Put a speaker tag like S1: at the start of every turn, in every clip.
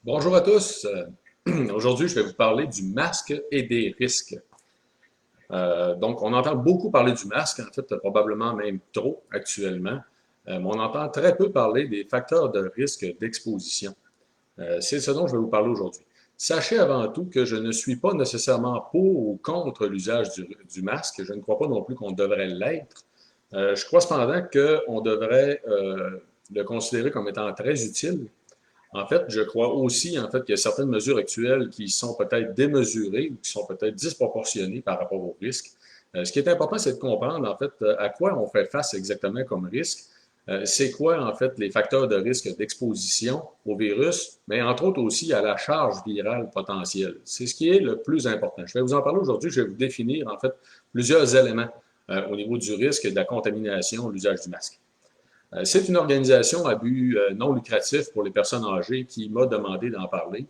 S1: Bonjour à tous. Aujourd'hui, je vais vous parler du masque et des risques. Donc, on entend beaucoup parler du masque, en fait, probablement même trop actuellement, mais on entend très peu parler des facteurs de risque d'exposition. C'est ce dont je vais vous parler aujourd'hui. Sachez avant tout que je ne suis pas nécessairement pour ou contre l'usage du masque. Je ne crois pas non plus qu'on devrait l'être. Je crois cependant qu'on devrait le considérer comme étant très utile. En fait, je crois aussi en fait, qu'il y a certaines mesures actuelles qui sont peut-être démesurées ou qui sont peut-être disproportionnées par rapport aux risques. Ce qui est important, c'est de comprendre en fait à quoi on fait face exactement comme risque. C'est quoi en fait les facteurs de risque d'exposition au virus, mais entre autres aussi à la charge virale potentielle. C'est ce qui est le plus important. Je vais vous en parler aujourd'hui. Je vais vous définir en fait plusieurs éléments au niveau du risque de la contamination, l'usage du masque. C'est une organisation à but non lucratif pour les personnes âgées qui m'a demandé d'en parler.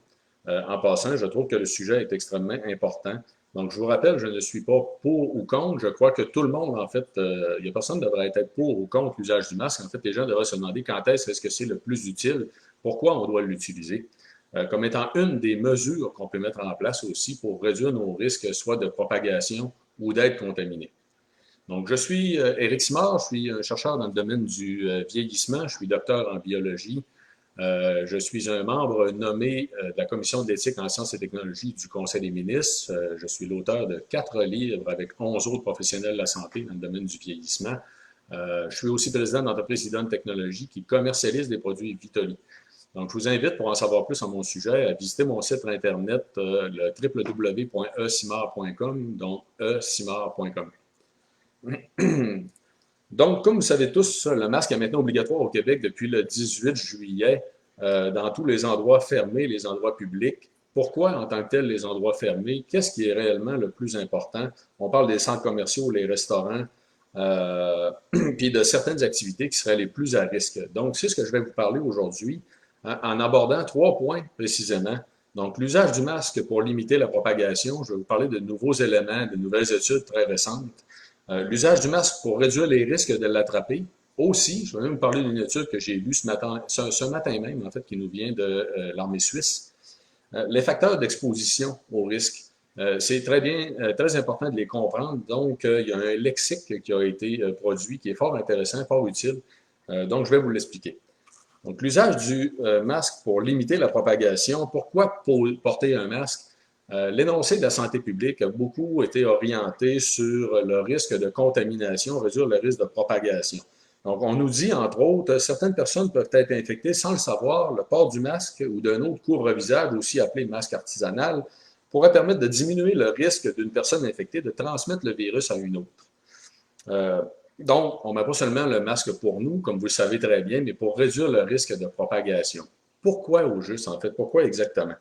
S1: En passant, je trouve que le sujet est extrêmement important. Donc, je vous rappelle, je ne suis pas pour ou contre. Je crois que tout le monde, en fait, il n'y a personne qui devrait être pour ou contre l'usage du masque. En fait, les gens devraient se demander quand est-ce que c'est le plus utile, pourquoi on doit l'utiliser, comme étant une des mesures qu'on peut mettre en place aussi pour réduire nos risques, soit de propagation ou d'être contaminé. Donc, je suis Éric Simard, je suis un chercheur dans le domaine du vieillissement, je suis docteur en biologie. Je suis un membre nommé de la Commission d'éthique en sciences et technologies du Conseil des ministres. Je suis l'auteur de 4 livres avec 11 autres professionnels de la santé dans le domaine du vieillissement. Je suis aussi président d'entreprise Idon Technologies qui commercialise des produits Vitoli. Donc, je vous invite, pour en savoir plus sur mon sujet, à visiter mon site internet, le www.esimard.com, donc esimard.com. Donc, comme vous savez tous, le masque est maintenant obligatoire au Québec depuis le 18 juillet dans tous les endroits fermés, les endroits publics. Pourquoi, en tant que tel, les endroits fermés? Qu'est-ce qui est réellement le plus important? On parle des centres commerciaux, les restaurants, puis de certaines activités qui seraient les plus à risque. Donc, c'est ce que je vais vous parler aujourd'hui, hein, en abordant 3 points précisément. Donc, l'usage du masque pour limiter la propagation. Je vais vous parler de nouveaux éléments, de nouvelles études très récentes. L'usage du masque pour réduire les risques de l'attraper. Aussi, je vais même vous parler d'une étude que j'ai lue ce matin même, en fait, qui nous vient de l'armée suisse. Les facteurs d'exposition au risque. C'est très bien, très important de les comprendre. Donc, il y a un lexique qui a été produit qui est fort intéressant, fort utile. Donc, je vais vous l'expliquer. Donc, l'usage du masque pour limiter la propagation. Pourquoi porter un masque? L'énoncé de la santé publique a beaucoup été orienté sur le risque de contamination, réduire le risque de propagation. Donc, on nous dit, entre autres, certaines personnes peuvent être infectées sans le savoir. Le port du masque ou d'un autre couvre-visage, aussi appelé masque artisanal, pourrait permettre de diminuer le risque d'une personne infectée de transmettre le virus à une autre. Donc, on ne met pas seulement le masque pour nous, comme vous le savez très bien, mais pour réduire le risque de propagation. Pourquoi au juste, en fait? Pourquoi exactement?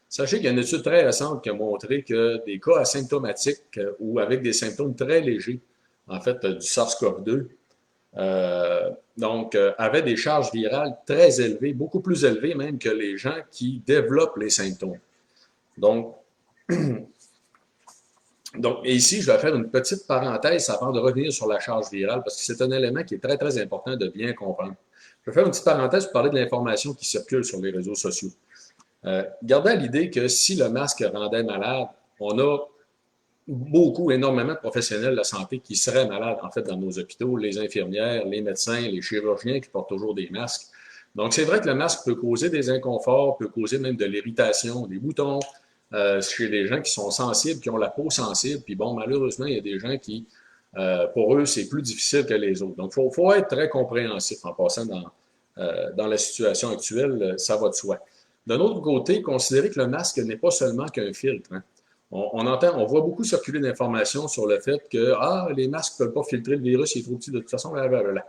S1: Sachez qu'il y a une étude très récente qui a montré que des cas asymptomatiques ou avec des symptômes très légers, en fait, du SARS-CoV-2, avaient des charges virales très élevées, beaucoup plus élevées même que les gens qui développent les symptômes. Donc, et ici, je vais faire une petite parenthèse avant de revenir sur la charge virale, parce que c'est un élément qui est très, très important de bien comprendre. Je vais faire une petite parenthèse pour parler de l'information qui circule sur les réseaux sociaux. Gardez à l'idée que si le masque rendait malade, on a énormément de professionnels de la santé qui seraient malades, en fait, dans nos hôpitaux, les infirmières, les médecins, les chirurgiens qui portent toujours des masques. Donc, c'est vrai que le masque peut causer des inconforts, peut causer même de l'irritation, des boutons, chez les gens qui sont sensibles, qui ont la peau sensible. Puis bon, malheureusement, il y a des gens qui, pour eux, c'est plus difficile que les autres. Donc, faut être très compréhensif en passant dans la situation actuelle, ça va de soi. D'un autre côté, considérez que le masque n'est pas seulement qu'un filtre. Hein. On voit beaucoup circuler d'informations sur le fait que les masques ne peuvent pas filtrer le virus, il est trop petit de toute façon, blablabla.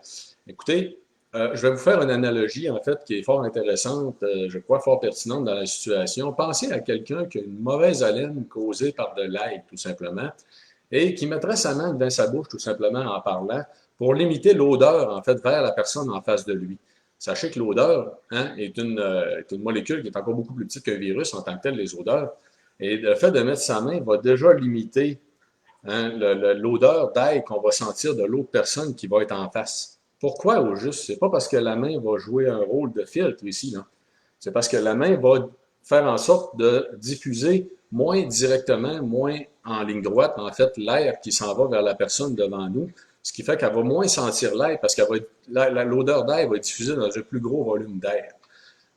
S1: Écoutez, je vais vous faire une analogie, en fait, qui est fort intéressante, je crois fort pertinente dans la situation. Pensez à quelqu'un qui a une mauvaise haleine causée par de l'ail, tout simplement, et qui mettrait sa main devant sa bouche, tout simplement, en parlant, pour limiter l'odeur, en fait, vers la personne en face de lui. Sachez que l'odeur est une molécule qui est encore beaucoup plus petite qu'un virus en tant que tel, les odeurs. Et le fait de mettre sa main va déjà limiter l'odeur d'ail qu'on va sentir de l'autre personne qui va être en face. Pourquoi au juste? C'est pas parce que la main va jouer un rôle de filtre ici, là. C'est parce que la main va faire en sorte de diffuser moins directement, moins en ligne droite, en fait, l'air qui s'en va vers la personne devant nous, ce qui fait qu'elle va moins sentir l'air parce que l'odeur d'air va être diffusée dans un plus gros volume d'air.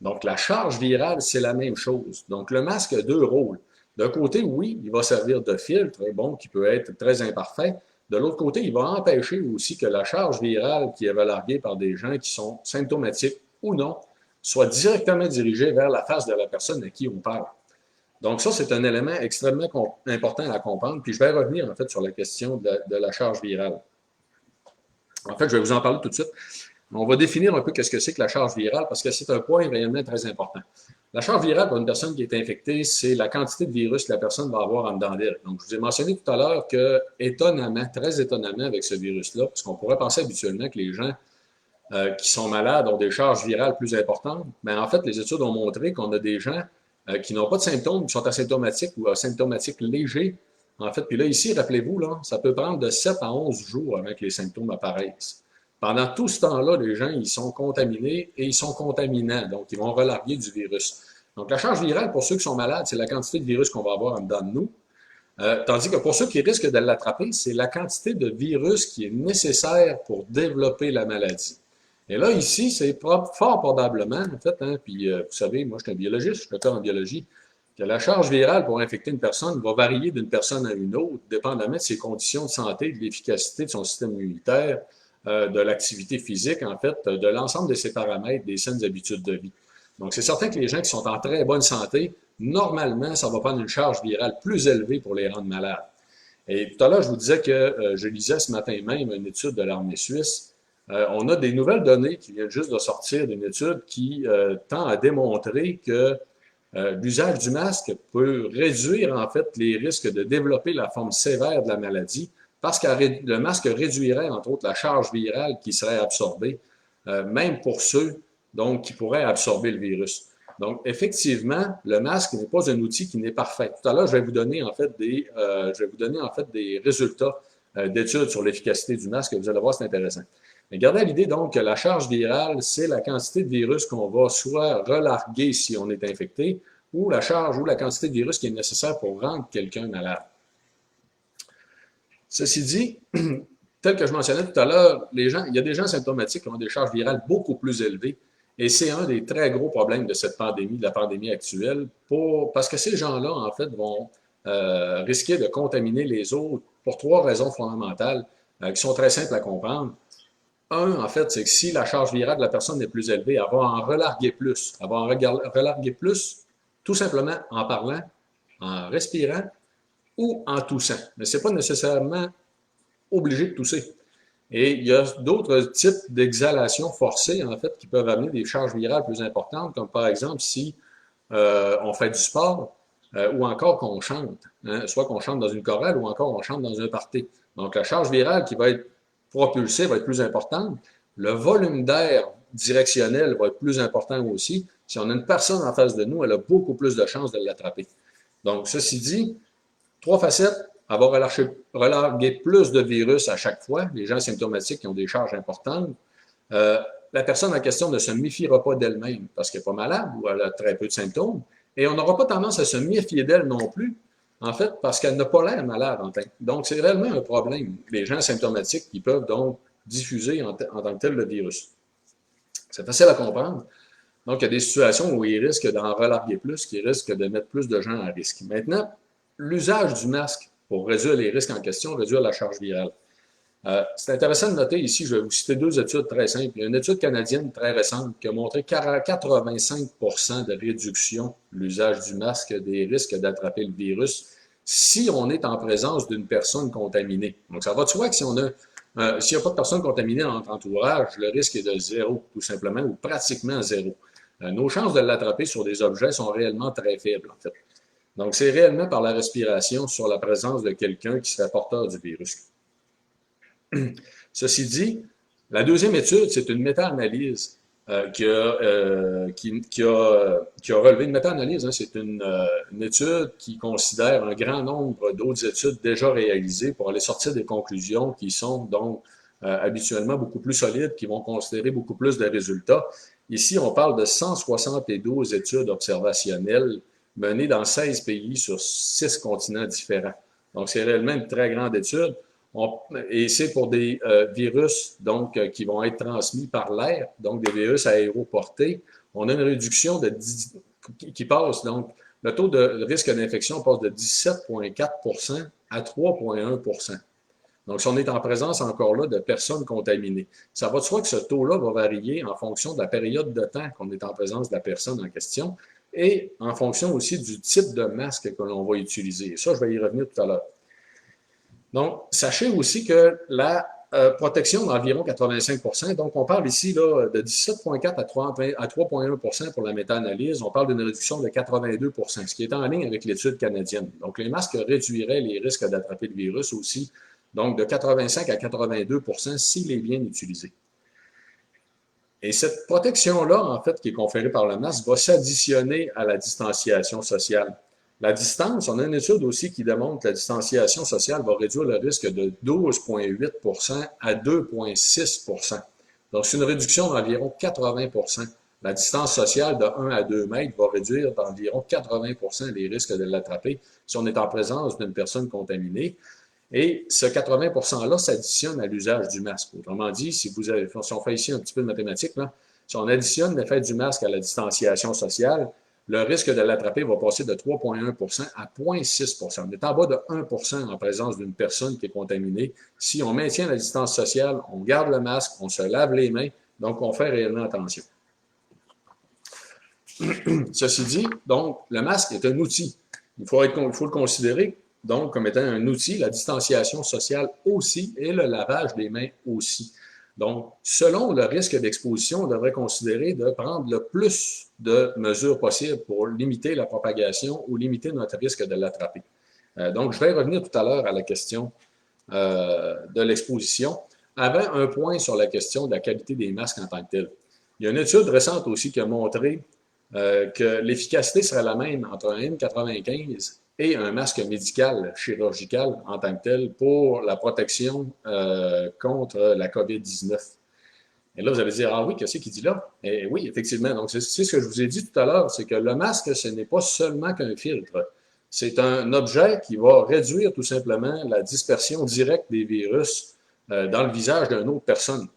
S1: Donc, la charge virale, c'est la même chose. Donc, le masque a deux rôles. D'un côté, oui, il va servir de filtre, bon, qui peut être très imparfait. De l'autre côté, il va empêcher aussi que la charge virale qui est relarguée par des gens qui sont symptomatiques ou non soit directement dirigée vers la face de la personne à qui on parle. Donc, ça, c'est un élément extrêmement important à comprendre. Puis, je vais revenir, en fait, sur la question de la charge virale. En fait, je vais vous en parler tout de suite. On va définir un peu qu'est-ce que c'est que la charge virale parce que c'est un point réellement très important. La charge virale pour une personne qui est infectée, c'est la quantité de virus que la personne va avoir en dedans d'elle. Donc, je vous ai mentionné tout à l'heure que, étonnamment, très étonnamment avec ce virus-là, parce qu'on pourrait penser habituellement que les gens qui sont malades ont des charges virales plus importantes, mais en fait, les études ont montré qu'on a des gens qui n'ont pas de symptômes, qui sont asymptomatiques ou asymptomatiques légers. En fait, puis là, ici, rappelez-vous, là, ça peut prendre de 7 à 11 jours avant que les symptômes apparaissent. Pendant tout ce temps-là, les gens, ils sont contaminés et ils sont contaminants, donc ils vont relarguer du virus. Donc, la charge virale, pour ceux qui sont malades, c'est la quantité de virus qu'on va avoir en dedans de nous. Tandis que pour ceux qui risquent de l'attraper, c'est la quantité de virus qui est nécessaire pour développer la maladie. Et là, ici, c'est fort probablement, en fait, hein, puis vous savez, moi, je suis un biologiste, je suis docteur en biologie, que la charge virale pour infecter une personne va varier d'une personne à une autre, dépendamment de ses conditions de santé, de l'efficacité de son système immunitaire, de l'activité physique, en fait, de l'ensemble de ses paramètres, des saines habitudes de vie. Donc, c'est certain que les gens qui sont en très bonne santé, normalement, ça va prendre une charge virale plus élevée pour les rendre malades. Et tout à l'heure, je vous disais que je lisais ce matin même une étude de l'armée suisse. On a des nouvelles données qui viennent juste de sortir d'une étude qui tend à démontrer que l'usage du masque peut réduire en fait les risques de développer la forme sévère de la maladie parce que le masque réduirait entre autres la charge virale qui serait absorbée, même pour ceux donc qui pourraient absorber le virus. Donc effectivement, le masque n'est pas un outil qui n'est parfait. Tout à l'heure, je vais vous donner en fait des résultats d'études sur l'efficacité du masque. Vous allez voir, c'est intéressant. Mais gardez à l'idée donc que la charge virale, c'est la quantité de virus qu'on va soit relarguer si on est infecté, ou la charge ou la quantité de virus qui est nécessaire pour rendre quelqu'un malade. Ceci dit, tel que je mentionnais tout à l'heure, il y a des gens symptomatiques qui ont des charges virales beaucoup plus élevées, et c'est un des très gros problèmes de cette pandémie, de la pandémie actuelle, parce que ces gens-là, en fait, vont risquer de contaminer les autres pour trois raisons fondamentales qui sont très simples à comprendre. Un, en fait, c'est que si la charge virale de la personne est plus élevée, elle va en relarguer plus. Elle va en relarguer plus tout simplement en parlant, en respirant ou en toussant. Mais ce n'est pas nécessairement obligé de tousser. Et il y a d'autres types d'exhalations forcées, en fait, qui peuvent amener des charges virales plus importantes, comme par exemple si on fait du sport ou encore qu'on chante, hein, soit qu'on chante dans une chorale ou encore on chante dans un party. Donc, la charge virale qui va être propulsée va être plus importante. Le volume d'air directionnel va être plus important aussi. Si on a une personne en face de nous, elle a beaucoup plus de chances de l'attraper. Donc, ceci dit, trois facettes, avoir relargué plus de virus à chaque fois, les gens symptomatiques qui ont des charges importantes. La personne en question ne se méfiera pas d'elle-même parce qu'elle n'est pas malade ou elle a très peu de symptômes. Et on n'aura pas tendance à se méfier d'elle non plus, en fait, parce qu'elle n'a pas l'air malade en fait. Donc, c'est réellement un problème. Les gens symptomatiques qui peuvent donc diffuser en tant que tel le virus. C'est facile à comprendre. Donc, il y a des situations où ils risquent d'en relarguer plus, qui risquent de mettre plus de gens à risque. Maintenant, l'usage du masque pour réduire les risques en question, réduire la charge virale. C'est intéressant de noter ici, je vais vous citer deux études très simples. Il y a une étude canadienne très récente qui a montré 85% de réduction de l'usage du masque des risques d'attraper le virus si on est en présence d'une personne contaminée. Donc, ça va de soi que si on a s'il n'y a pas de personne contaminée dans notre entourage, le risque est de zéro, tout simplement, ou pratiquement zéro. Nos chances de l'attraper sur des objets sont réellement très faibles, en fait. Donc, c'est réellement par la respiration sur la présence de quelqu'un qui serait porteur du virus. Ceci dit, la deuxième étude, c'est une méta-analyse qui a relevé une méta-analyse. Hein, c'est une étude qui considère un grand nombre d'autres études déjà réalisées pour aller sortir des conclusions qui sont donc habituellement beaucoup plus solides, qui vont considérer beaucoup plus de résultats. Ici, on parle de 172 études observationnelles menée dans 16 pays sur 6 continents différents. Donc, c'est réellement une très grande étude. Et c'est pour des virus qui vont être transmis par l'air, donc des virus aéroportés. On a une réduction qui passe, donc le taux de risque d'infection passe de 17,4 à 3,1 . Donc, si on est en présence encore là de personnes contaminées, ça va de soi que ce taux-là va varier en fonction de la période de temps qu'on est en présence de la personne en question et en fonction aussi du type de masque que l'on va utiliser. Et ça, je vais y revenir tout à l'heure. Donc, sachez aussi que la protection d'environ 85 %, donc on parle ici là, de 17,4 à 3,1 pour la méta-analyse, on parle d'une réduction de 82 %, ce qui est en ligne avec l'étude canadienne. Donc, les masques réduiraient les risques d'attraper le virus aussi, donc de 85 à 82 % s'il est bien utilisé. Et cette protection-là, en fait, qui est conférée par le masque, va s'additionner à la distanciation sociale. La distance, on a une étude aussi qui démontre que la distanciation sociale va réduire le risque de 12,8 % à 2,6 %. Donc, c'est une réduction d'environ 80 %. La distance sociale de 1 à 2 mètres va réduire d'environ 80 % les risques de l'attraper si on est en présence d'une personne contaminée. Et ce 80 % là s'additionne à l'usage du masque. Autrement dit, si on fait ici un petit peu de mathématiques, là, si on additionne l'effet du masque à la distanciation sociale, le risque de l'attraper va passer de 3,1 % à 0,6 %. On est en bas de 1 % en présence d'une personne qui est contaminée. Si on maintient la distance sociale, on garde le masque, on se lave les mains, donc on fait réellement attention. Ceci dit, donc, le masque est un outil. Il faut le considérer donc comme étant un outil, la distanciation sociale aussi et le lavage des mains aussi. Donc, selon le risque d'exposition, on devrait considérer de prendre le plus de mesures possibles pour limiter la propagation ou limiter notre risque de l'attraper. Donc, je vais revenir tout à l'heure à la question de l'exposition. Avant, un point sur la question de la qualité des masques en tant que tel. Il y a une étude récente aussi qui a montré que l'efficacité serait la même entre un N95 et un masque médical chirurgical en tant que tel pour la protection contre la COVID-19. Et là, vous allez dire, ah oui, qu'est-ce qu'il dit là? Et oui, effectivement. Donc, c'est ce que je vous ai dit tout à l'heure, c'est que le masque, ce n'est pas seulement qu'un filtre. C'est un objet qui va réduire tout simplement la dispersion directe des virus dans le visage d'une autre personne.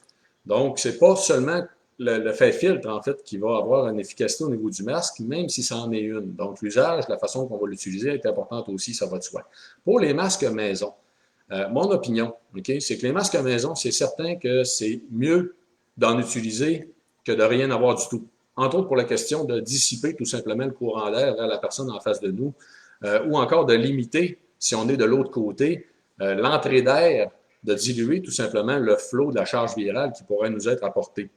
S1: Donc, c'est pas seulement le fait filtre, en fait, qui va avoir une efficacité au niveau du masque, même si ça en est une. Donc, l'usage, la façon qu'on va l'utiliser est importante aussi, ça va de soi. Pour les masques maison, mon opinion, c'est que les masques maison, c'est certain que c'est mieux d'en utiliser que de rien avoir du tout. Entre autres, pour la question de dissiper tout simplement le courant d'air vers la personne en face de nous, ou encore de limiter, si on est de l'autre côté, l'entrée d'air, de diluer tout simplement le flot de la charge virale qui pourrait nous être apportée.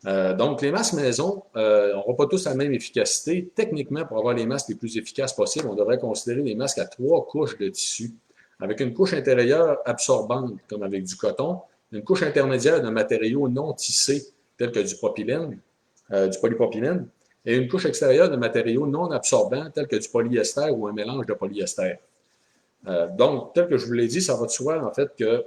S1: Donc, les masques maison n'auront pas tous la même efficacité. Techniquement, pour avoir les masques les plus efficaces possibles, on devrait considérer les masques à 3 couches de tissu, avec une couche intérieure absorbante, comme avec du coton, une couche intermédiaire de matériaux non tissés, tels que du propylène, du polypropylène, et une couche extérieure de matériaux non absorbants, tels que du polyester ou un mélange de polyester. Donc, tel que je vous l'ai dit, ça va de soi, en fait, que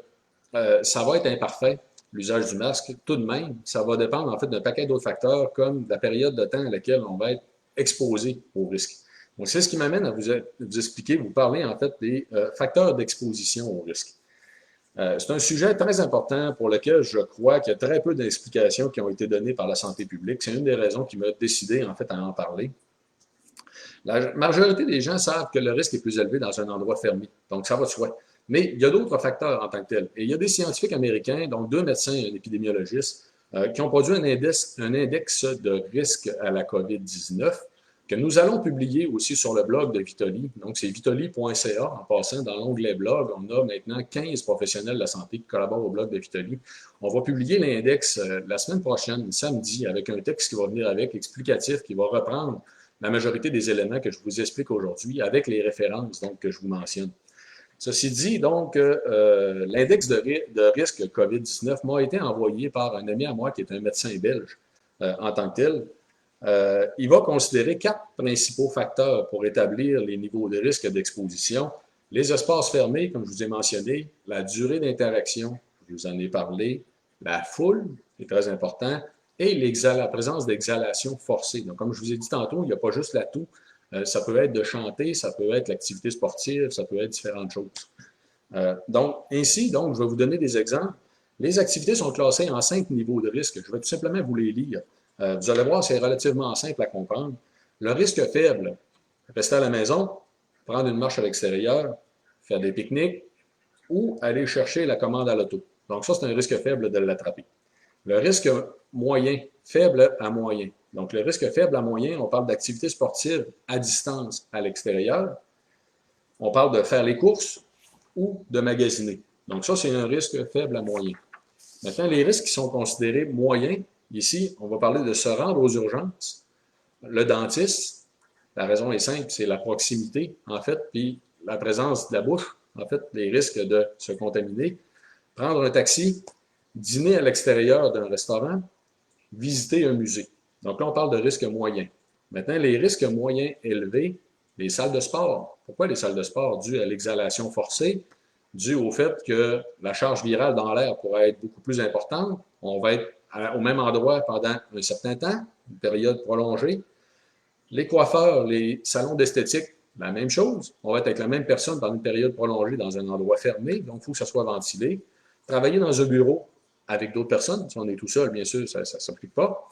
S1: ça va être imparfait, l'usage du masque, tout de même. Ça va dépendre, en fait, d'un paquet d'autres facteurs, comme la période de temps à laquelle on va être exposé au risque. Donc, c'est ce qui m'amène à vous expliquer, vous parler, en fait, des facteurs d'exposition au risque. C'est un sujet très important pour lequel je crois qu'il y a très peu d'explications qui ont été données par la santé publique. C'est une des raisons qui m'a décidé, en fait, à en parler. La majorité des gens savent que le risque est plus élevé dans un endroit fermé. Donc, ça va de soi. Mais il y a d'autres facteurs en tant que tels. Et il y a des scientifiques américains, donc 2 médecins et un épidémiologiste, qui ont produit un index de risque à la COVID-19 que nous allons publier aussi sur le blog de Vitoli. Donc, c'est vitoli.ca. En passant, dans l'onglet blog, on a maintenant 15 professionnels de la santé qui collaborent au blog de Vitoli. On va publier l'index la semaine prochaine, samedi, avec un texte qui va venir avec, explicatif, qui va reprendre la majorité des éléments que je vous explique aujourd'hui avec les références donc, que je vous mentionne. Ceci dit, donc, l'index de risque COVID-19 m'a été envoyé par un ami à moi qui est un médecin belge en tant que tel. Il va considérer 4 principaux facteurs pour établir les niveaux de risque d'exposition. Les espaces fermés, comme je vous ai mentionné, la durée d'interaction, je vous en ai parlé, la foule, c'est très important, et la présence d'exhalation forcée. Donc, comme je vous ai dit tantôt, il n'y a pas juste la toux, Ça peut être de chanter, ça peut être l'activité sportive, ça peut être différentes choses. Donc, je vais vous donner des exemples. Les activités sont classées en 5 niveaux de risque. Je vais tout simplement vous les lire. Vous allez voir, c'est relativement simple à comprendre. Le risque faible, rester à la maison, prendre une marche à l'extérieur, faire des pique-niques ou aller chercher la commande à l'auto. Donc ça, c'est un risque faible de l'attraper. Le risque moyen, faible à moyen. Donc le risque faible à moyen, on parle d'activités sportives à distance à l'extérieur. On parle de faire les courses ou de magasiner. Donc ça, c'est un risque faible à moyen. Maintenant, les risques qui sont considérés moyens, ici, on va parler de se rendre aux urgences, le dentiste, la raison est simple, c'est la proximité, en fait, puis la présence de la bouche, en fait, les risques de se contaminer, prendre un taxi, dîner à l'extérieur d'un restaurant, visiter un musée. Donc là, on parle de risques moyens. Maintenant, les risques moyens élevés, les salles de sport. Pourquoi les salles de sport? Dû à l'exhalation forcée, dû au fait que la charge virale dans l'air pourrait être beaucoup plus importante. On va être au même endroit pendant un certain temps, une période prolongée. Les coiffeurs, les salons d'esthétique, la même chose. On va être avec la même personne pendant une période prolongée dans un endroit fermé, donc il faut que ça soit ventilé. Travailler dans un bureau avec d'autres personnes, si on est tout seul, bien sûr, ça ne s'applique pas.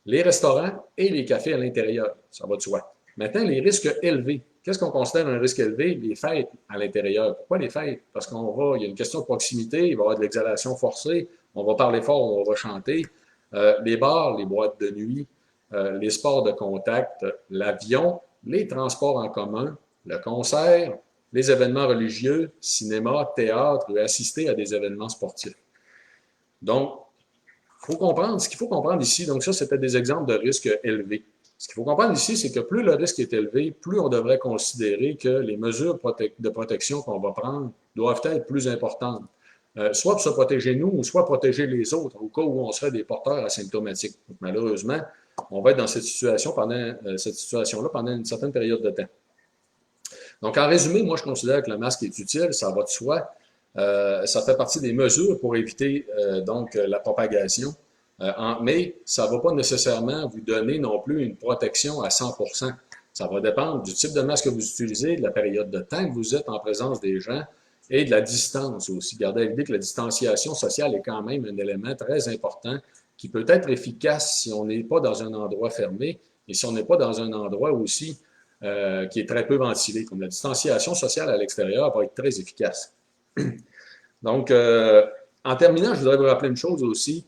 S1: Les restaurants et les cafés à l'intérieur, ça va de soi. Maintenant, les risques élevés. Qu'est-ce qu'on considère un risque élevé? Les fêtes à l'intérieur. Pourquoi les fêtes? Parce il y a une question de proximité, il va y avoir de l'exhalation forcée, on va parler fort, on va chanter. Les bars, les boîtes de nuit, les sports de contact, l'avion, les transports en commun, le concert, les événements religieux, cinéma, théâtre, ou assister à des événements sportifs. Donc, ce qu'il faut comprendre ici, donc ça, c'était des exemples de risques élevés. Ce qu'il faut comprendre ici, c'est que plus le risque est élevé, plus on devrait considérer que les mesures de protection qu'on va prendre doivent être plus importantes. Soit pour se protéger nous, ou soit protéger les autres, au cas où on serait des porteurs asymptomatiques. Donc, malheureusement, on va être dans cette situation-là pendant une certaine période de temps. Donc, en résumé, moi, je considère que le masque est utile, ça va de soi. Ça fait partie des mesures pour éviter la propagation, mais ça ne va pas nécessairement vous donner non plus une protection à 100%. Ça va dépendre du type de masque que vous utilisez, de la période de temps que vous êtes en présence des gens et de la distance aussi. Gardez à l'idée que la distanciation sociale est quand même un élément très important qui peut être efficace si on n'est pas dans un endroit fermé et si on n'est pas dans un endroit aussi qui est très peu ventilé. Comme la distanciation sociale à l'extérieur va être très efficace. Donc, en terminant, je voudrais vous rappeler une chose aussi.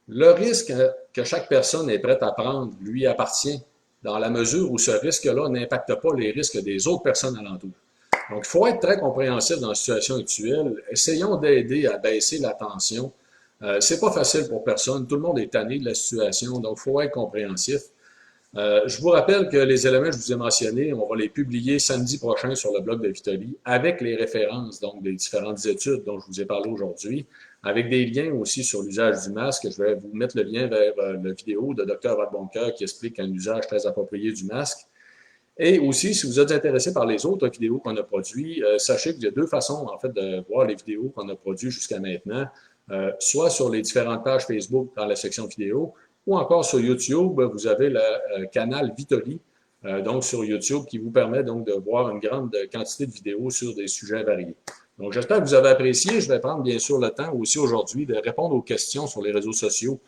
S1: Le risque que chaque personne est prête à prendre lui appartient dans la mesure où ce risque-là n'impacte pas les risques des autres personnes alentour. Donc, il faut être très compréhensif dans la situation actuelle. Essayons d'aider à baisser la tension. C'est pas facile pour personne. Tout le monde est tanné de la situation, donc il faut être compréhensif. Je vous rappelle que les éléments que je vous ai mentionnés, on va les publier samedi prochain sur le blog de Vitoli avec les références donc des différentes études dont je vous ai parlé aujourd'hui, avec des liens aussi sur l'usage du masque. Je vais vous mettre le lien vers la vidéo de Dr. Vadeboncoeur qui explique un usage très approprié du masque. Et aussi, si vous êtes intéressé par les autres vidéos qu'on a produites, sachez qu'il y a deux façons en fait de voir les vidéos qu'on a produites jusqu'à maintenant, soit sur les différentes pages Facebook dans la section vidéo, ou encore sur YouTube, vous avez le canal Vitoli, donc sur YouTube, qui vous permet donc de voir une grande quantité de vidéos sur des sujets variés. Donc, j'espère que vous avez apprécié. Je vais prendre bien sûr le temps aussi aujourd'hui de répondre aux questions sur les réseaux sociaux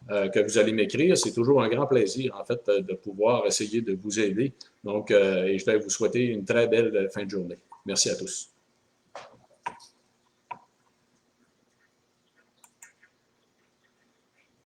S1: que vous allez m'écrire. C'est toujours un grand plaisir, en fait, de pouvoir essayer de vous aider. Donc, et je vais vous souhaiter une très belle fin de journée. Merci à tous.